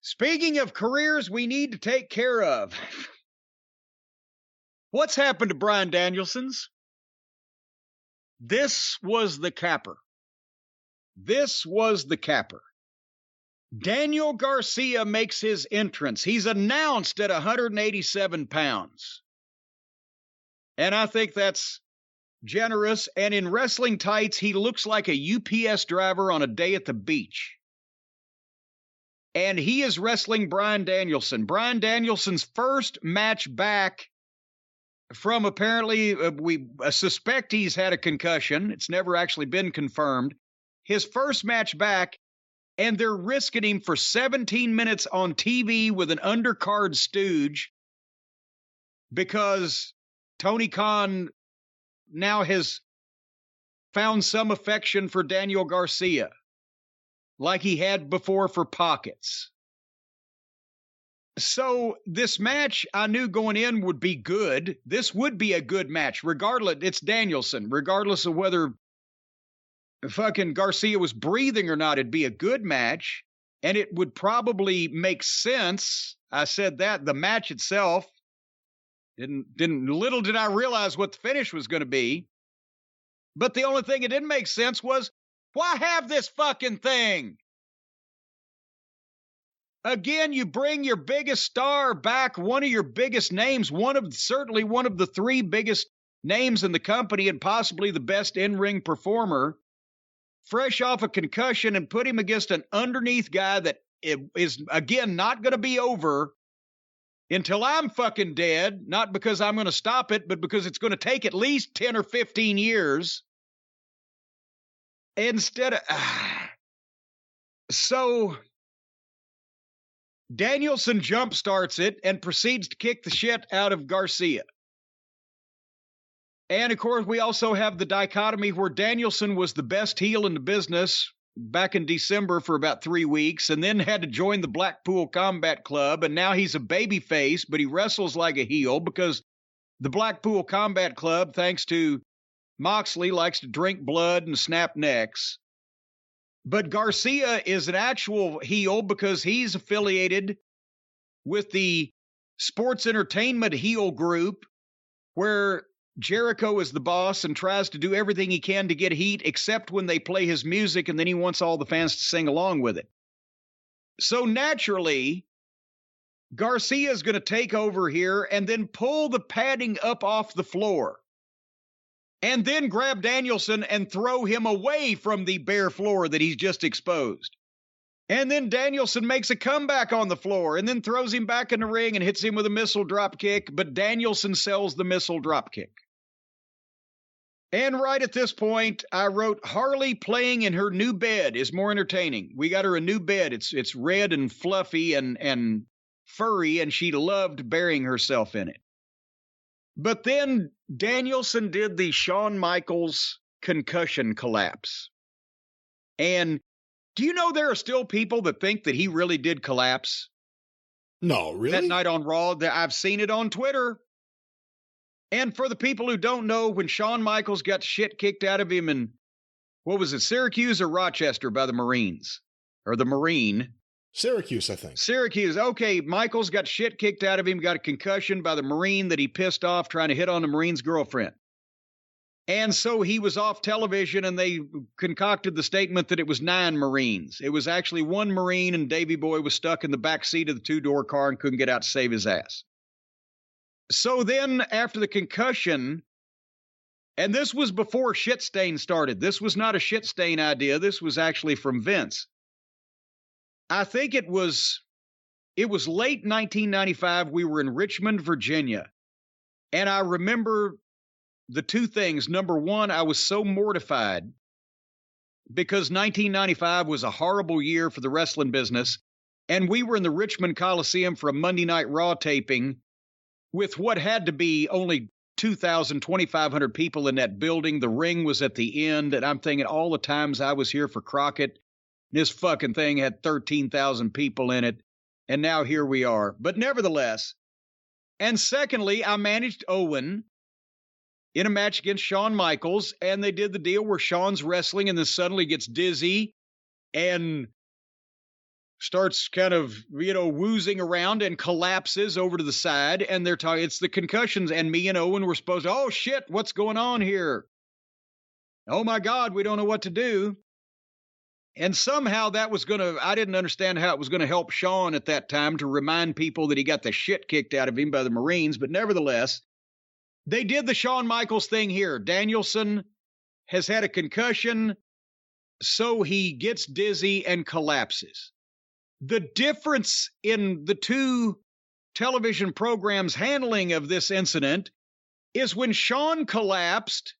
Speaking of careers we need to take care of, what's happened to Bryan Danielson's? This was the capper. Daniel Garcia makes his entrance. He's announced at 187 pounds. And I think that's generous. And in wrestling tights, he looks like a UPS driver on a day at the beach. And he is wrestling Bryan Danielson. Bryan Danielson's first match back from apparently, we suspect he's had a concussion. It's never actually been confirmed. His first match back, and they're risking him for 17 minutes on TV with an undercard stooge because Tony Khan now has found some affection for Daniel Garcia, like he had before for Pockets. So this match, I knew going in would be good. This would be a good match, regardless. It's Danielson. Regardless of whether fucking Garcia was breathing or not, it'd be a good match, and it would probably make sense. I said that. The match itself, little did I realize what the finish was going to be. But the only thing that didn't make sense was, why have this fucking thing? Again, you bring your biggest star back, one of your biggest names, certainly one of the three biggest names in the company and possibly the best in-ring performer, fresh off a concussion, and put him against an underneath guy that is, again, not going to be over until I'm fucking dead, not because I'm going to stop it, but because it's going to take at least 10 or 15 years. Instead of... So... Danielson jumpstarts it and proceeds to kick the shit out of Garcia. And, of course, we also have the dichotomy where Danielson was the best heel in the business back in December for about 3 weeks and then had to join the Blackpool Combat Club, and now he's a babyface, but he wrestles like a heel because the Blackpool Combat Club, thanks to Moxley, likes to drink blood and snap necks. But Garcia is an actual heel because he's affiliated with the sports entertainment heel group where Jericho is the boss and tries to do everything he can to get heat, except when they play his music, and then he wants all the fans to sing along with it. So naturally, Garcia is going to take over here and then pull the padding up off the floor. And then grab Danielson and throw him away from the bare floor that he's just exposed. And then Danielson makes a comeback on the floor and then throws him back in the ring and hits him with a missile drop kick, but Danielson sells the missile drop kick. And right at this point, I wrote, Harley playing in her new bed is more entertaining. We got her a new bed. It's red and fluffy and furry, and she loved burying herself in it. But then Danielson did the Shawn Michaels concussion collapse. And do you know there are still people that think that he really did collapse? No, really? That night on Raw, I've seen it on Twitter. And for the people who don't know, when Shawn Michaels got shit kicked out of him in, what was it, Syracuse or Rochester by the Marines? Or the Marine? Syracuse, I think. Syracuse. Okay, Michaels got shit kicked out of him, got a concussion by the Marine that he pissed off trying to hit on the Marine's girlfriend. And so he was off television, and they concocted the statement that it was 9 Marines. It was actually 1 Marine, and Davey Boy was stuck in the back seat of the 2-door car and couldn't get out to save his ass. So then, after the concussion, and this was before Shit Stain started. This was not a Shit Stain idea. This was actually from Vince. I think it was late 1995. We were in Richmond, Virginia. And I remember the two things. Number one, I was so mortified because 1995 was a horrible year for the wrestling business. And we were in the Richmond Coliseum for a Monday Night Raw taping with what had to be only 2,000, 2,500 people in that building. The ring was at the end. And I'm thinking all the times I was here for Crockett, this fucking thing had 13,000 people in it, and now here we are. But nevertheless, and secondly, I managed Owen in a match against Shawn Michaels, and they did the deal where Shawn's wrestling and then suddenly gets dizzy and starts kind of, woozing around and collapses over to the side. And they're talking, it's the concussions. And me and Owen were supposed to, oh shit, what's going on here? Oh my God, we don't know what to do. And somehow I didn't understand how it was going to help Sean at that time to remind people that he got the shit kicked out of him by the Marines. But nevertheless, they did the Shawn Michaels thing here. Danielson has had a concussion, so he gets dizzy and collapses. The difference in the two television programs' handling of this incident is when Sean collapsed,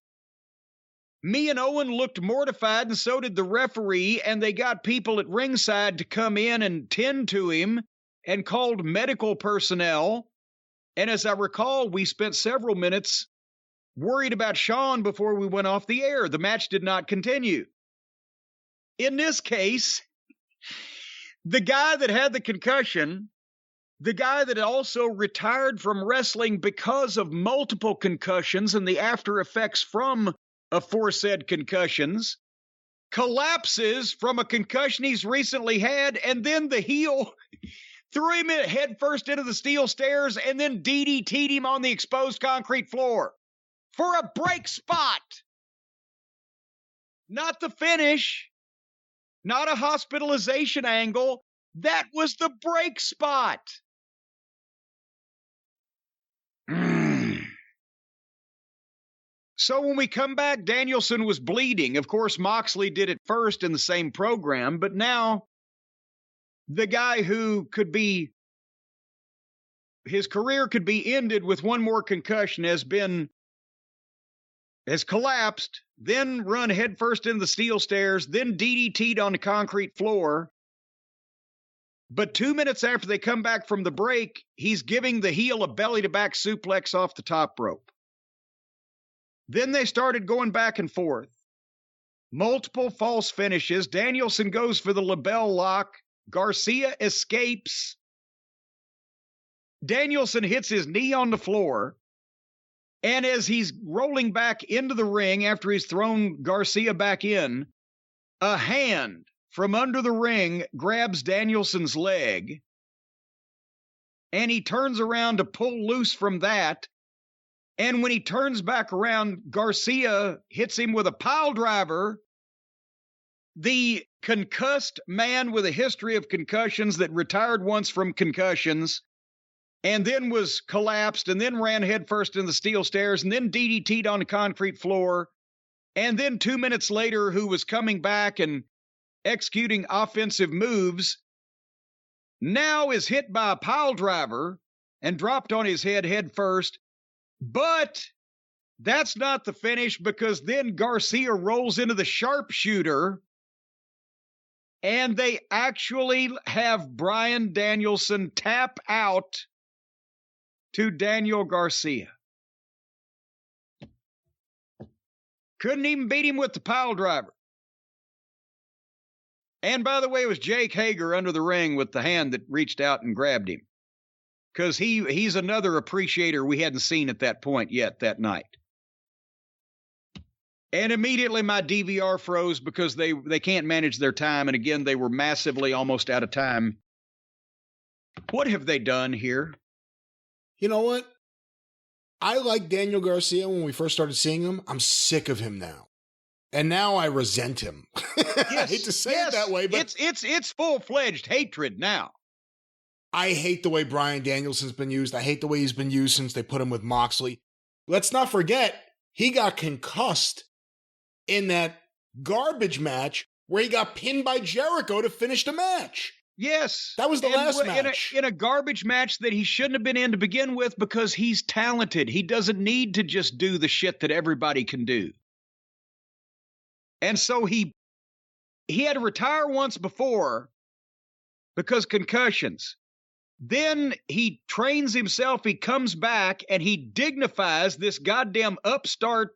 me and Owen looked mortified, and so did the referee, and they got people at ringside to come in and tend to him and called medical personnel. And as I recall, we spent several minutes worried about Sean before we went off the air. The match did not continue. In this case, the guy that had the concussion, the guy that also retired from wrestling because of multiple concussions and the after effects from aforesaid concussions, collapses from a concussion he's recently had, and then the heel threw him head first into the steel stairs and then DDT'd him on the exposed concrete floor for a break spot. Not the finish, not a hospitalization angle. That was the break spot. So when we come back, Danielson was bleeding. Of course, Moxley did it first in the same program, but now the guy who his career could be ended with one more concussion has collapsed, then run headfirst into the steel stairs, then DDT'd on the concrete floor. But 2 minutes after they come back from the break, he's giving the heel a belly-to-back suplex off the top rope. Then they started going back and forth. Multiple false finishes. Danielson goes for the LeBell lock. Garcia escapes. Danielson hits his knee on the floor. And as he's rolling back into the ring after he's thrown Garcia back in, a hand from under the ring grabs Danielson's leg. And he turns around to pull loose from that. And when he turns back around, Garcia hits him with a pile driver. The concussed man with a history of concussions that retired once from concussions and then was collapsed and then ran headfirst in the steel stairs and then DDT'd on the concrete floor. And then 2 minutes later, who was coming back and executing offensive moves, now is hit by a pile driver and dropped on his head first. But that's not the finish, because then Garcia rolls into the sharpshooter and they actually have Bryan Danielson tap out to Daniel Garcia. Couldn't even beat him with the pile driver. And by the way, it was Jake Hager under the ring with the hand that reached out and grabbed him, because he's another appreciator we hadn't seen at that point yet that night. And immediately my DVR froze because they can't manage their time. And again, they were massively almost out of time. What have they done here? You know what? I liked Daniel Garcia when we first started seeing him. I'm sick of him now. And now I resent him. Yes, I hate to say it that way, but it's full-fledged hatred now. I hate the way Bryan Danielson's been used. I hate the way he's been used since they put him with Moxley. Let's not forget, he got concussed in that garbage match where he got pinned by Jericho to finish the match. Yes. That was the last match. In a garbage match that he shouldn't have been in to begin with, because he's talented. He doesn't need to just do the shit that everybody can do. And so he had to retire once before because concussions. Then he trains himself, he comes back, and he dignifies this goddamn upstart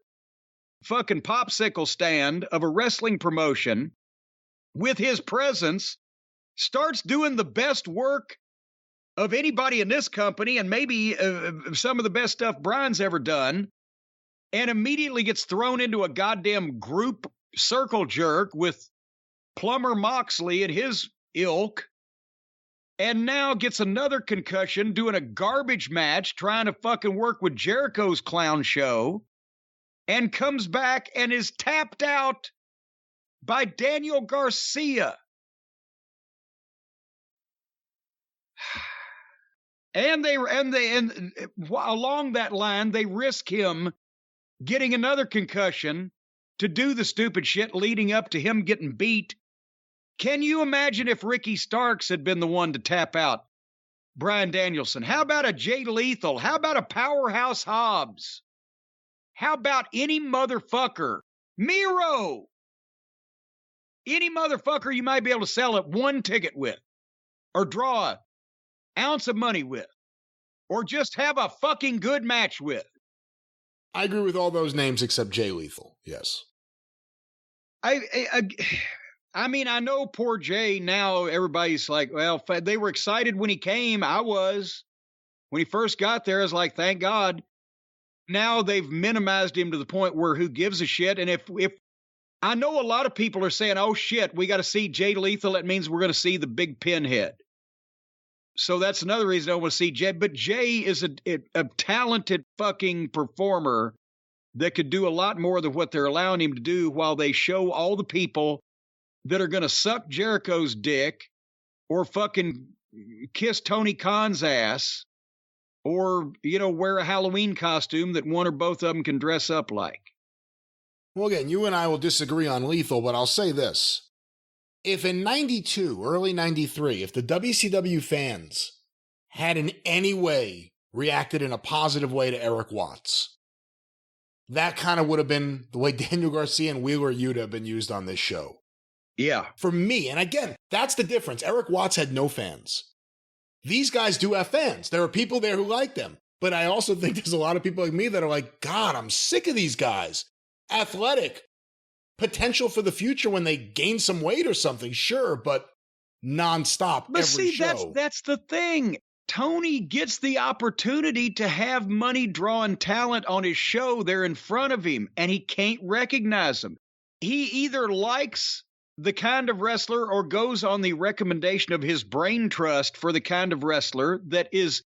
fucking popsicle stand of a wrestling promotion with his presence, starts doing the best work of anybody in this company, and maybe some of the best stuff Bryan's ever done, and immediately gets thrown into a goddamn group circle jerk with Plumber Moxley and his ilk. and now gets another concussion doing a garbage match trying to fucking work with Jericho's clown show, and comes back and is tapped out by Daniel Garcia. And along that line, they risk him getting another concussion to do the stupid shit leading up to him getting beat. Can you imagine if Ricky Starks had been the one to tap out Bryan Danielson? How about a Jay Lethal? How about a Powerhouse Hobbs? How about any motherfucker? Miro! Any motherfucker you might be able to sell at one ticket with, or draw an ounce of money with, or just have a fucking good match with. I agree with all those names except Jay Lethal, yes. I mean, I know poor Jay, now everybody's like, well, they were excited when he came. I was. When he first got there, I was like, thank God. Now they've minimized him to the point where who gives a shit? And if I know a lot of people are saying, oh shit, we got to see Jay Lethal. That means we're going to see the big pinhead. So that's another reason I want to see Jay. But Jay is a talented fucking performer that could do a lot more than what they're allowing him to do, while they show all the people that are going to suck Jericho's dick or fucking kiss Tony Khan's ass, or, wear a Halloween costume that one or both of them can dress up like. Well, again, you and I will disagree on Lethal, but I'll say this. If in 92, early 93, if the WCW fans had in any way reacted in a positive way to Eric Watts, that kind of would have been the way Daniel Garcia and Wheeler Yuta have been used on this show. Yeah. For me, and again, that's the difference. Eric Watts had no fans. These guys do have fans. There are people there who like them. But I also think there's a lot of people like me that are like, God, I'm sick of these guys. Athletic. Potential for the future when they gain some weight or something, sure, but nonstop but every see, show. That's the thing. Tony gets the opportunity to have money-drawing talent on his show there in front of him, and he can't recognize them. He either likes the kind of wrestler or goes on the recommendation of his brain trust for the kind of wrestler that is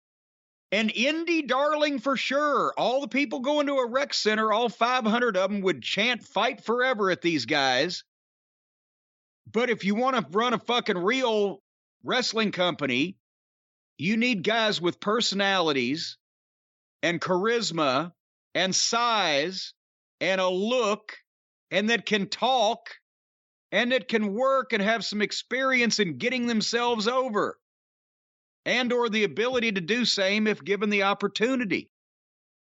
an indie darling for sure. All the people going to a rec center, all 500 of them would chant fight forever at these guys. But if you want to run a fucking real wrestling company, you need guys with personalities and charisma and size and a look, and that can talk and that can work and have some experience in getting themselves over, and or the ability to do same if given the opportunity.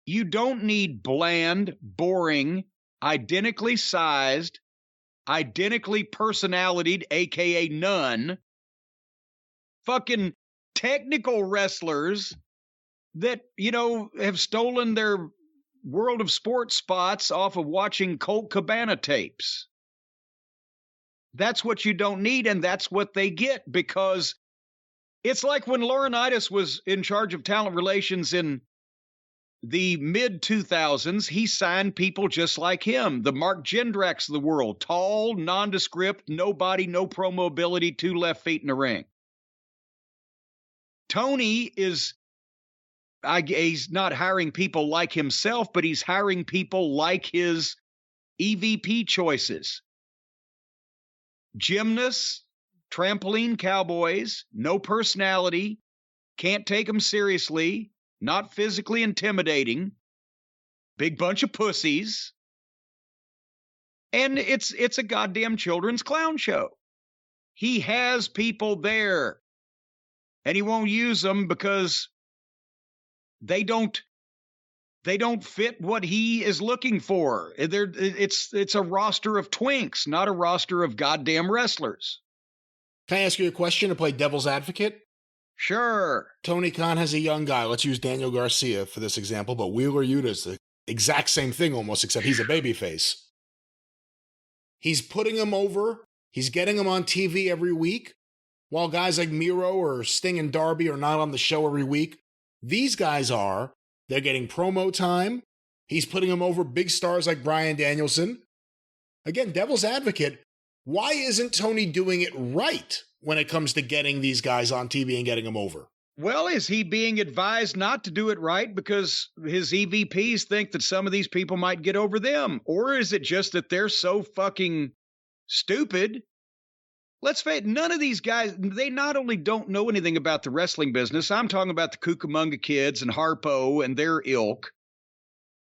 You don't need bland, boring, identically sized, identically personalitied, aka none, fucking technical wrestlers that, have stolen their World of Sports spots off of watching Colt Cabana tapes. That's what you don't need, and that's what they get, because it's like when Laurinaitis was in charge of talent relations in the mid-2000s, he signed people just like him, the Mark Jendraks of the world, tall, nondescript, no body, no promo ability, 2 left feet in the ring. Tony he's not hiring people like himself, but he's hiring people like his EVP choices. Gymnasts, trampoline cowboys, no personality, can't take them seriously, not physically intimidating, big bunch of pussies, and it's a goddamn children's clown show. He has people there, and he won't use them because they don't fit what he is looking for. It's a roster of twinks, not a roster of goddamn wrestlers. Can I ask you a question to play devil's advocate? Sure. Tony Khan has a young guy. Let's use Daniel Garcia for this example, but Wheeler Yuta is the exact same thing almost, except he's a babyface. He's putting him over. He's getting him on TV every week, while guys like Miro or Sting and Darby are not on the show every week. These guys are. They're getting promo time. He's putting them over big stars like Bryan Danielson. Again, devil's advocate. Why isn't Tony doing it right? when it comes to getting these guys on TV and getting them over. Well, is he being advised not to do it right because his EVPs think that some of these people might get over them? Or is it just that they're so fucking stupid? Let's face it, none of these guys, they not only don't know anything about the wrestling business, I'm talking about the Cucamonga Kids and Harpo and their ilk.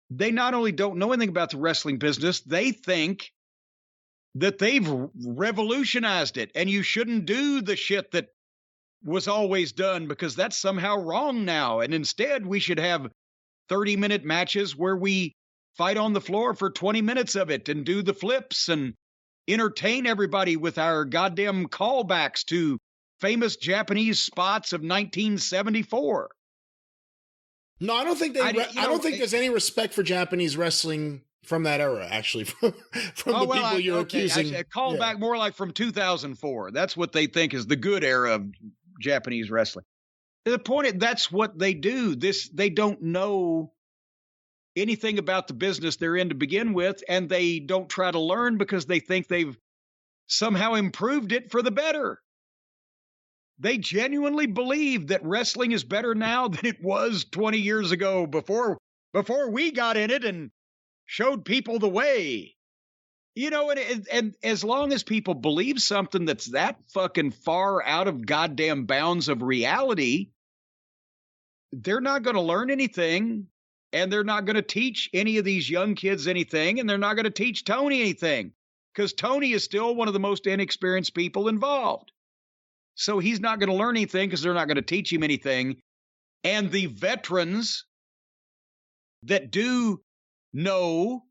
They not only don't know anything about the wrestling business, they think that they've revolutionized it, and you shouldn't do the shit that was always done because that's somehow wrong now. And instead, we should have 30-minute matches where we fight on the floor for 20 minutes of it and do the flips and entertain everybody with our goddamn callbacks to famous Japanese spots of 1974. No, I don't think I don't think there's any respect for Japanese wrestling from that era, actually, from the people you're accusing. Actually, a callback more like from 2004. That's what they think is the good era of Japanese wrestling. The point is, that's what they do. They don't know anything about the business they're in to begin with, and they don't try to learn because they think they've somehow improved it for the better. They genuinely believe that wrestling is better now than it was 20 years ago before we got in it and showed people the way. You know, and as long as people believe something that's that fucking far out of goddamn bounds of reality, they're not going to learn anything, and they're not going to teach any of these young kids anything, and they're not going to teach Tony anything, because Tony is still one of the most inexperienced people involved. So he's not going to learn anything because they're not going to teach him anything. And the veterans that do know,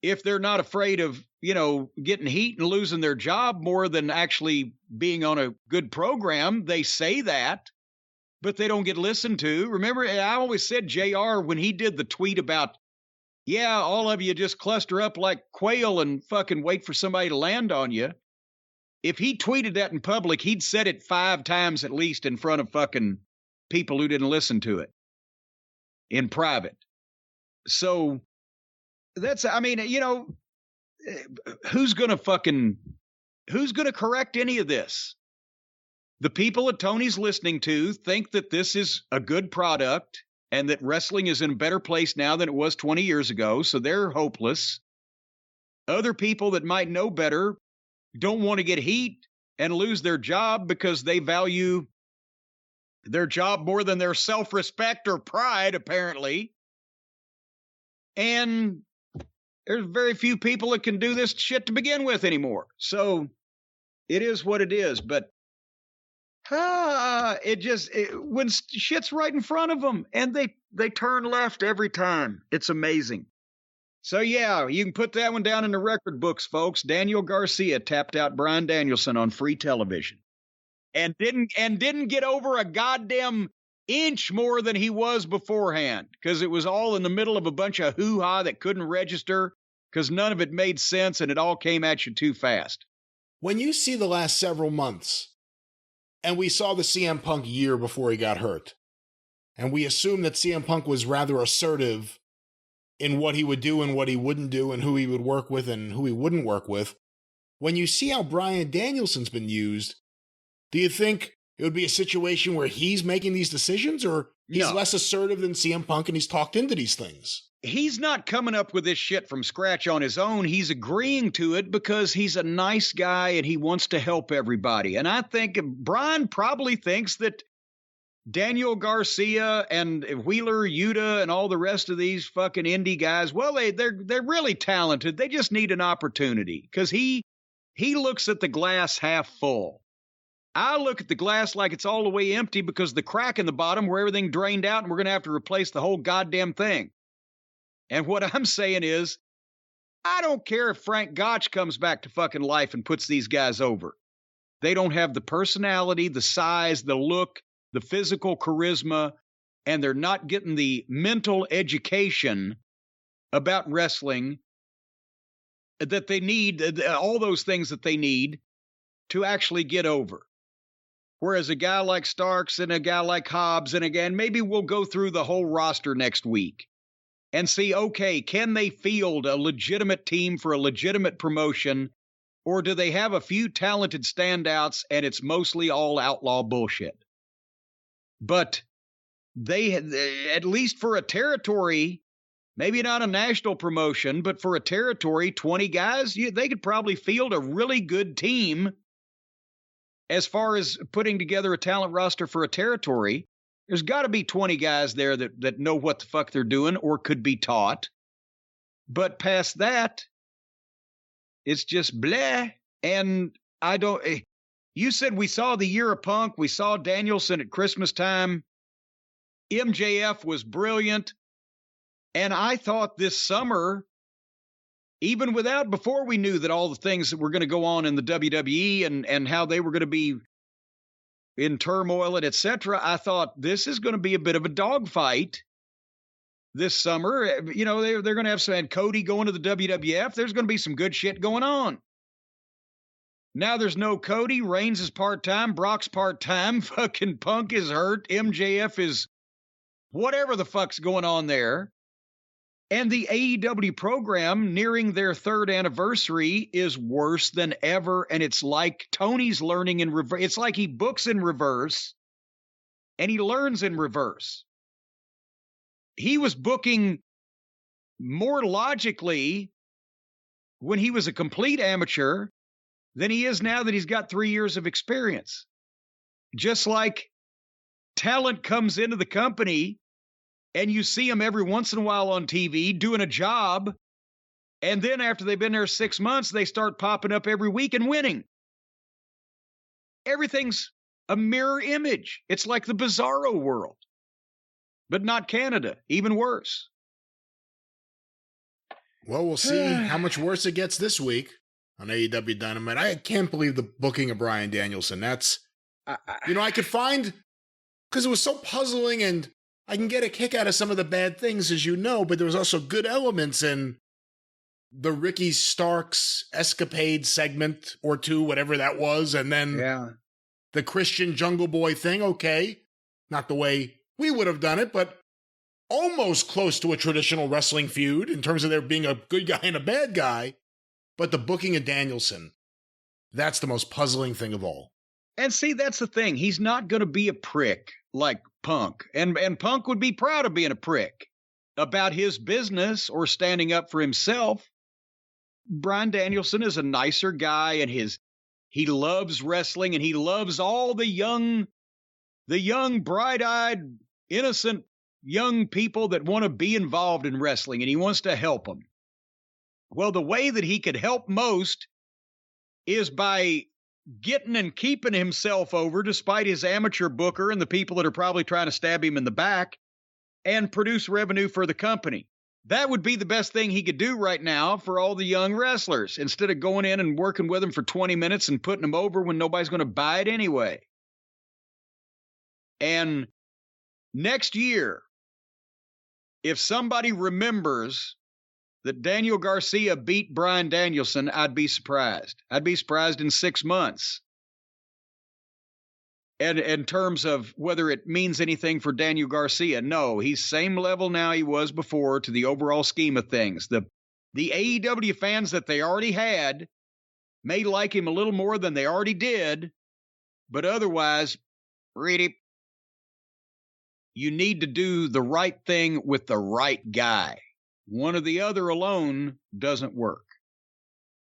if they're not afraid of, getting heat and losing their job more than actually being on a good program, they say that, but they don't get listened to. Remember, I always said JR, when he did the tweet about, yeah, all of you just cluster up like quail and fucking wait for somebody to land on you. If he tweeted that in public, he'd said it 5 times at least in front of fucking people who didn't listen to it in private. So that's, who's going to correct any of this? The people that Tony's listening to think that this is a good product and that wrestling is in a better place now than it was 20 years ago. So they're hopeless. Other people that might know better don't want to get heat and lose their job because they value their job more than their self-respect or pride, apparently. And there's very few people that can do this shit to begin with anymore. So it is what it is. But when shit's right in front of them and they turn left every time. It's amazing. So yeah, you can put that one down in the record books, folks. Daniel Garcia tapped out Bryan Danielson on free television and didn't get over a goddamn inch more than he was beforehand, because it was all in the middle of a bunch of hoo-ha that couldn't register because none of it made sense and it all came at you too fast. When you see the last several months, and we saw the CM Punk year before he got hurt, and we assumed that CM Punk was rather assertive in what he would do and what he wouldn't do and who he would work with and who he wouldn't work with, when you see how Bryan Danielson's been used, do you think it would be a situation where he's making these decisions, or he's less assertive than CM Punk and he's talked into these things? He's not coming up with this shit from scratch on his own. He's agreeing to it because he's a nice guy and he wants to help everybody. And I think Bryan probably thinks that Daniel Garcia and Wheeler Yuta and all the rest of these fucking indie guys, well, they're really talented. They just need an opportunity, because he looks at the glass half full. I look at the glass like it's all the way empty because the crack in the bottom where everything drained out and we're going to have to replace the whole goddamn thing. And what I'm saying is, I don't care if Frank Gotch comes back to fucking life and puts these guys over. They don't have the personality, the size, the look, the physical charisma, and they're not getting the mental education about wrestling that they need, all those things that they need to actually get over. Whereas a guy like Starks and a guy like Hobbs, and again, maybe we'll go through the whole roster next week and see, okay, can they field a legitimate team for a legitimate promotion, Or do they have a few talented standouts and it's mostly all outlaw bullshit? But they, at least for a territory, maybe not a national promotion, but for a territory, 20 guys, they could probably field a really good team as far as putting together a talent roster for a territory. There's got to be 20 guys there that know what the fuck they're doing or could be taught. But past that, it's just bleh. And I don't, you said we saw the year of Punk. We saw Danielson at Christmas time. MJF was brilliant. And I thought this summer, even before we knew that all the things that were going to go on in the WWE and how they were going to be in turmoil and etc., I thought this is going to be a bit of a dogfight this summer. You know, they're going to have and Cody going to the WWF. There's going to be some good shit going on. Now there's no Cody. Reigns is part-time. Brock's part-time. Fucking Punk is hurt. MJF is whatever the fuck's going on there. And the AEW program, nearing their 3rd anniversary, is worse than ever. And it's like Tony's learning in reverse. It's like he books in reverse and he learns in reverse. He was booking more logically when he was a complete amateur than he is now that he's got 3 years of experience. Just like talent comes into the company and you see them every once in a while on TV doing a job, and then after they've been there 6 months, they start popping up every week and winning. Everything's a mirror image. It's like the Bizarro world, but not Canada. Even worse. Well, we'll see how much worse it gets this week on AEW Dynamite. I can't believe the booking of Bryan Danielson. That's, I could find, because it was so puzzling, and I can get a kick out of some of the bad things, as you know, but there was also good elements in the Ricky Starks escapade segment or two, whatever that was, and then the Christian Jungle Boy thing. Okay, not the way we would have done it, but almost close to a traditional wrestling feud in terms of there being a good guy and a bad guy. But the booking of Danielson, that's the most puzzling thing of all. And see, that's the thing. He's not going to be a prick like Punk. And Punk would be proud of being a prick about his business or standing up for himself. Bryan Danielson is a nicer guy, and he loves wrestling, and he loves all the young bright-eyed, innocent young people that want to be involved in wrestling, and he wants to help them. Well, the way that he could help most is by getting and keeping himself over despite his amateur booker and the people that are probably trying to stab him in the back and produce revenue for the company. That would be the best thing he could do right now for all the young wrestlers, instead of going in and working with them for 20 minutes and putting them over when nobody's going to buy it anyway. And next year, if somebody remembers that Daniel Garcia beat Bryan Danielson, I'd be surprised. I'd be surprised in 6 months. And in terms of whether it means anything for Daniel Garcia, no, he's same level now he was before to the overall scheme of things. The AEW fans that they already had may like him a little more than they already did, but otherwise, really, you need to do the right thing with the right guy. One or the other alone doesn't work.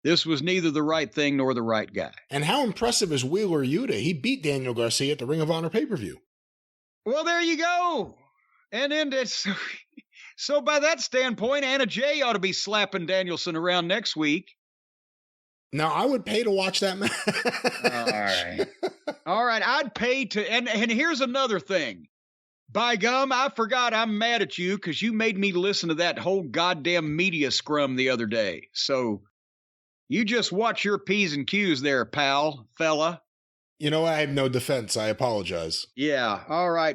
This was neither the right thing nor the right guy. And how impressive is Wheeler Yuta? He beat Daniel Garcia at the Ring of Honor pay-per-view. Well, there you go. And then so by that standpoint, Anna Jay ought to be slapping Danielson around next week. Now, I would pay to watch that match. All right. All right, I'd pay to, and here's another thing. By gum, I forgot I'm mad at you because you made me listen to that whole goddamn media scrum the other day. So you just watch your P's and Q's there, fella. You know, I have no defense. I apologize. Yeah, all right.